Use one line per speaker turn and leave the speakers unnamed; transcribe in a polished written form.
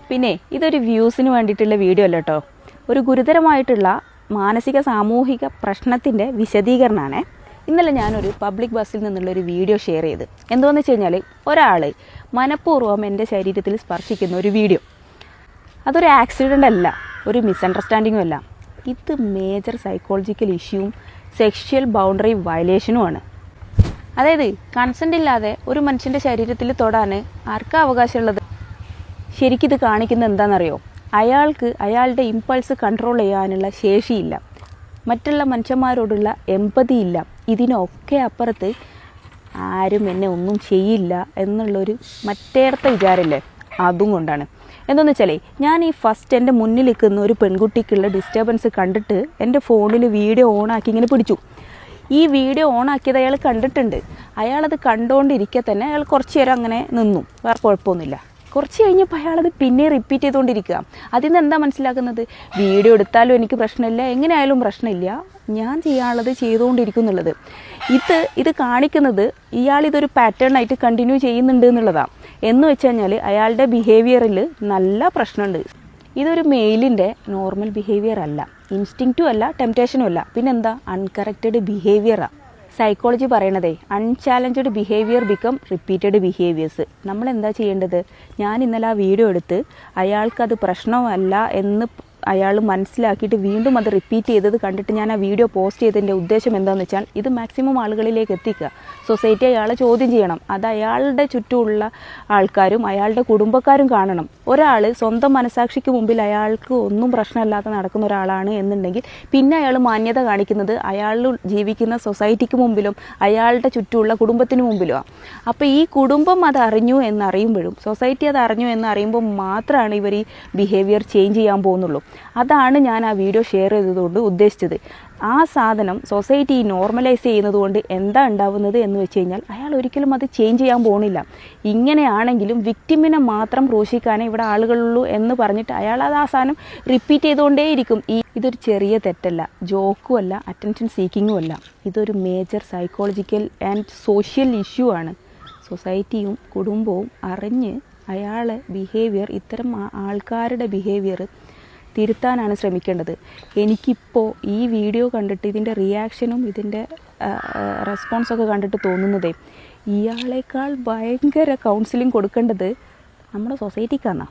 പിന്നെ ഇതൊരു വ്യൂസിന് വേണ്ടിയിട്ടുള്ള വീഡിയോ അല്ല കേട്ടോ. ഒരു ഗുരുതരമായിട്ടുള്ള മാനസിക സാമൂഹിക പ്രശ്നത്തിൻ്റെ വിശദീകരണമാണ്. ഇന്നലെ ഞാനൊരു പബ്ലിക് ബസ്സിൽ നിന്നുള്ളൊരു വീഡിയോ ഷെയർ ചെയ്ത്. എന്താണെന്ന് വെച്ച് കഴിഞ്ഞാൽ ഒരാൾ മനഃപൂർവ്വം എൻ്റെ ശരീരത്തിൽ സ്പർശിക്കുന്ന ഒരു വീഡിയോ. അതൊരു ആക്സിഡൻ്റ് അല്ല, ഒരു മിസ്അണ്ടർസ്റ്റാൻഡിങ്ങും അല്ല. ഇത് മേജർ സൈക്കോളജിക്കൽ ഇഷ്യൂവും സെക്ഷൽ ബൗണ്ടറി വയലേഷനുമാണ്. അതായത് കൺസെൻ്റ് ഇല്ലാതെ ഒരു മനുഷ്യൻ്റെ ശരീരത്തിൽ തൊടാൻ ആർക്കാ അവകാശമുള്ളത്? ശരിക്കിത് കാണിക്കുന്നത് എന്താണെന്നറിയോ? അയാൾക്ക് അയാളുടെ ഇമ്പൾസ് കൺട്രോൾ ചെയ്യാനുള്ള ശേഷിയില്ല, മറ്റുള്ള മനുഷ്യന്മാരോടുള്ള എമ്പതി ഇല്ല. ഇതിനൊക്കെ അപ്പുറത്ത് ആരും എന്നെ ഒന്നും ചെയ്യില്ല എന്നുള്ളൊരു മറ്റേടത്തെ വിചാരമില്ലേ, അതും കൊണ്ടാണ്. എന്താണെന്ന് വെച്ചാലേ, ഞാൻ ഈ ഫസ്റ്റ് എൻ്റെ മുന്നിൽ നിൽക്കുന്ന ഒരു പെൺകുട്ടിക്കുള്ള ഡിസ്റ്റർബൻസ് കണ്ടിട്ട് എൻ്റെ ഫോണിൽ വീഡിയോ ഓണാക്കി ഇങ്ങനെ പിടിച്ചു. ഈ വീഡിയോ ഓണാക്കിയത് അയാൾ കണ്ടിട്ടുണ്ട്. അയാളത് കണ്ടുകൊണ്ടിരിക്കെ തന്നെ അയാൾ കുറച്ച് നേരം അങ്ങനെ നിന്നു, വേറെ കുഴപ്പമൊന്നുമില്ല. കുറച്ച് കഴിഞ്ഞപ്പോൾ അയാളത് പിന്നെ റിപ്പീറ്റ് ചെയ്തുകൊണ്ടിരിക്കുക. അതിൽ നിന്ന് എന്താ മനസ്സിലാക്കുന്നത്? വീഡിയോ എടുത്താലും എനിക്ക് പ്രശ്നമില്ല, എങ്ങനെയായാലും പ്രശ്നമില്ല, ഞാൻ ചെയ്യാനുള്ളത് ചെയ്തുകൊണ്ടിരിക്കും എന്നുള്ളത്. ഇത് കാണിക്കുന്നത് ഇയാളിതൊരു പാറ്റേണായിട്ട് കണ്ടിന്യൂ ചെയ്യുന്നുണ്ട് എന്നുള്ളതാണ്. എന്ന് വെച്ച് കഴിഞ്ഞാൽ അയാളുടെ ബിഹേവിയറിൽ നല്ല പ്രശ്നമുണ്ട്. ഇതൊരു മെയിലിൻ്റെ നോർമൽ ബിഹേവിയർ അല്ല, ഇൻസ്റ്റിങ്ക്റ്റും അല്ല, ടെംപ്റ്റേഷനും അല്ല, പിന്നെന്താ? അൺകറക്റ്റഡ് ബിഹേവിയറാണ്. സൈക്കോളജി പറയണതേ unchallenged behaviour become repeated behaviours. നമ്മളെന്താ ചെയ്യേണ്ടത്? ഞാൻ ഇന്നലെ ആ വീഡിയോ എടുത്ത് അയാൾക്കത് പ്രശ്നമല്ല എന്ന് അയാൾ മനസ്സിലാക്കിയിട്ട് വീണ്ടും അത് റിപ്പീറ്റ് ചെയ്തത് കണ്ടിട്ട് ഞാൻ ആ വീഡിയോ പോസ്റ്റ് ചെയ്തതിൻ്റെ ഉദ്ദേശം എന്താണെന്ന് വെച്ചാൽ ഇത് മാക്സിമം ആളുകളിലേക്ക് എത്തിക്കുക. സൊസൈറ്റി അയാളെ ചോദ്യം ചെയ്യണം. അത് അയാളുടെ ചുറ്റുമുള്ള ആൾക്കാരും അയാളുടെ കുടുംബക്കാരും കാണണം. ഒരാൾ സ്വന്തം മനസാക്ഷിക്ക് മുമ്പിൽ അയാൾക്ക് ഒന്നും പ്രശ്നമില്ലാതെ നടക്കുന്ന ഒരാളാണ് എന്നുണ്ടെങ്കിൽ പിന്നെ അയാൾ മാന്യത കാണിക്കുന്നത് അയാൾ ജീവിക്കുന്ന സൊസൈറ്റിക്ക് മുമ്പിലും അയാളുടെ ചുറ്റുമുള്ള കുടുംബത്തിന് മുമ്പിലുമാണ്. അപ്പോൾ ഈ കുടുംബം അത് അറിഞ്ഞു എന്നറിയുമ്പോഴും സൊസൈറ്റി അത് അറിഞ്ഞു എന്നറിയുമ്പോൾ മാത്രമാണ് ഇവർ ഈ ബിഹേവിയർ ചേഞ്ച് ചെയ്യാൻ പോകുന്നുള്ളൂ. അതാണ് ഞാൻ ആ വീഡിയോ ഷെയർ ചെയ്തതുകൊണ്ട് ഉദ്ദേശിച്ചത്. ആ സാധനം സൊസൈറ്റി നോർമലൈസ് ചെയ്യുന്നത് കൊണ്ട് എന്താ ഉണ്ടാവുന്നത് എന്ന് വെച്ച് കഴിഞ്ഞാൽ അയാൾ ഒരിക്കലും അത് ചേഞ്ച് ചെയ്യാൻ പോകുന്നില്ല. ഇങ്ങനെയാണെങ്കിലും വിക്ടിമിനെ മാത്രം ക്രൂശിക്കാനേ ഇവിടെ ആളുകളുള്ളൂ എന്ന് പറഞ്ഞിട്ട് അയാൾ അത് ആ സാധനം റിപ്പീറ്റ് ചെയ്തുകൊണ്ടേയിരിക്കും. ഇതൊരു ചെറിയ തെറ്റല്ല, ജോക്കും അല്ല, അറ്റൻഷൻ സീക്കിങ്ങും അല്ല. ഇതൊരു major psychological and social issue ആണ്. സൊസൈറ്റിയും കുടുംബവും അറിഞ്ഞ് അയാളെ ബിഹേവിയർ, ഇത്തരം ആൾക്കാരുടെ ബിഹേവിയർ തിരുത്താനാണ് ശ്രമിക്കേണ്ടത്. എനിക്കിപ്പോൾ ഈ വീഡിയോ കണ്ടിട്ട് ഇതിൻ്റെ റിയാക്ഷനും ഇതിൻ്റെ റെസ്പോൺസൊക്കെ കണ്ടിട്ട് തോന്നുന്നതേ ഇയാളേക്കാൾ ഭയങ്കര കൗൺസിലിംഗ് കൊടുക്കേണ്ടത് നമ്മുടെ സൊസൈറ്റിക്കാണ്.